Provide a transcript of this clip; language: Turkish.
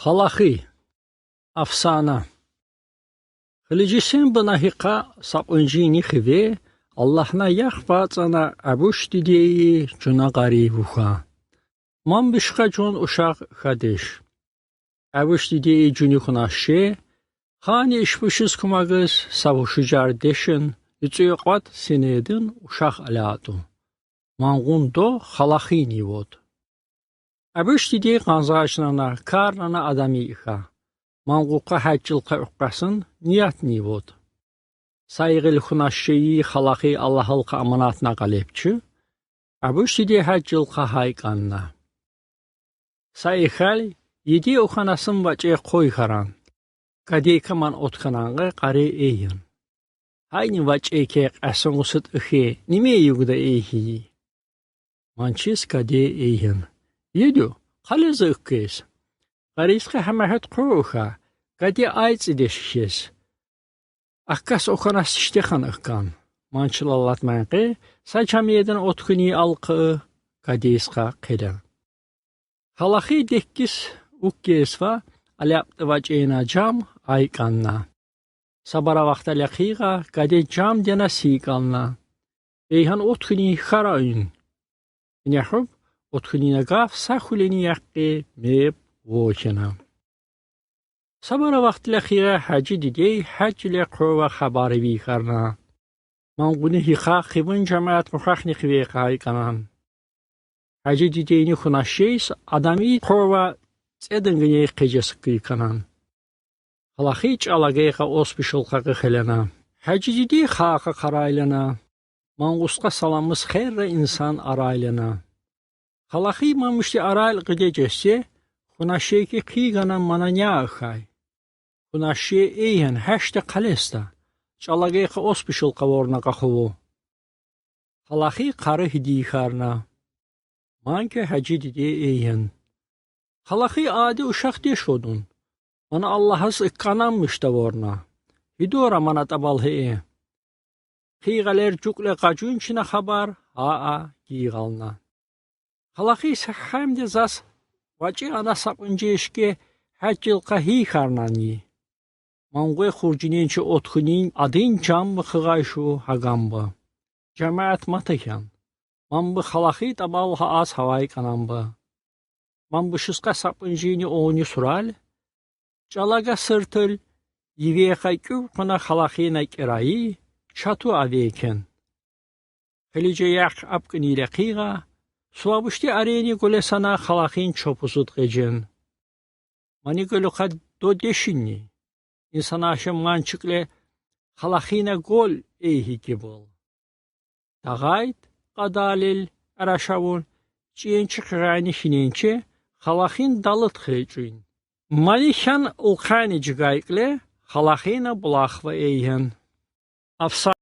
Халахи. Афсана. Хилижисен банахика сапунжини хиве Аллахна яхфацана абуш дидеи джунагари вуха. Ман бишха джун ушак хадеш. Абуш дидеи джунихунаше хани ишбушиз кумагыз савушуjar дешен ицуйqat сенедин ушак алату. Мангундо халахи нивод. Абуш дидеи канзашнана карнана адамиха. Мангука хаджылка уққасын ният нивод. Saygıl xunaşşeyi xalaqi Allah'ılqa amanatına qalibçi, abuş didi haccılqa hayqanna. Sayxal, yedi oxanasın vacı qoy xaran, qadeyka man otxananğı qari eyin. Hayni vacı ke qasun usut ixi, nime yugda eyi. Mançis qadey eyin. Yedu, qaliz iqqis. Qarisqa hamahat qoyuqa, qadey ayç ideşkis. Akkas oxanas iştexan ıqqan. Mançılallat mənqi, saçamiyeden otkuni alqı, qadisqa qedan. Xalaxi dekkis uqqesva, alyaptı vaceyna cam ayqanna. Sabara vaxta laqiqa, qade cam dena siqanna. Eyhan otkuni xarayın. Nehub, otkuni naqaf saxuleni yaqqi meb voşena. Sabara vaxt laqiqa hacı didey hac laqwa xabari vi qarna. Manquni hiqa xibun cemaat muxaxni xivi qayqanan. Hacı dideyni xunaşeys adami qwa tsedingni qejesqi qanan. Xalaxiç alaqeqa ospişulqa xelana. Hacı didey xaqa qaraylana. Manqusqa salamız xeyra insan araylana. Xalaxi mamışti arayl qidecesse xunaşeyki qiqanan mananya xay. Xunaşe eyhan haşta qalesta. Çalaqeqa ospişulqa vorna qaxuvu. Xalaxi qarı hidi xarna. Manke hacı didi eyhan. Xalaxi adi uşaq deşodun. Mana Allah'ız iqqananmış da vorna. Hidora mana tabalhi. Qiqaler cukle qacun çina xabar haa qiqalna. Xalaxi sahamde zas vaci ana sapınceşke haccılqa hi xarnani. Mangue xurcinençi otxunin adın cam xıqayşu hagamba. Cemaat matakan. Man bu xalaxi tabal haas havay kanamba. Man bu şısqa sapınceni oğuni sural. Çalaga sırtıl yiveqa küqına xalaxina kirayi çatu aveyken. Xilice yaq apqini laqiqa suabuşti areni gole sana xalaxin çopusut qecen. Mani goluqa do deşinni. İnsana aşım mançıkle xalaxina gol eyhi gibol. Tağayt qadalil araşavun çiyençi qırani xinençi xalaxin dalıt xecin. Mani xan ulqani cigayqle xalaxina bulaqva eyhen. Afsa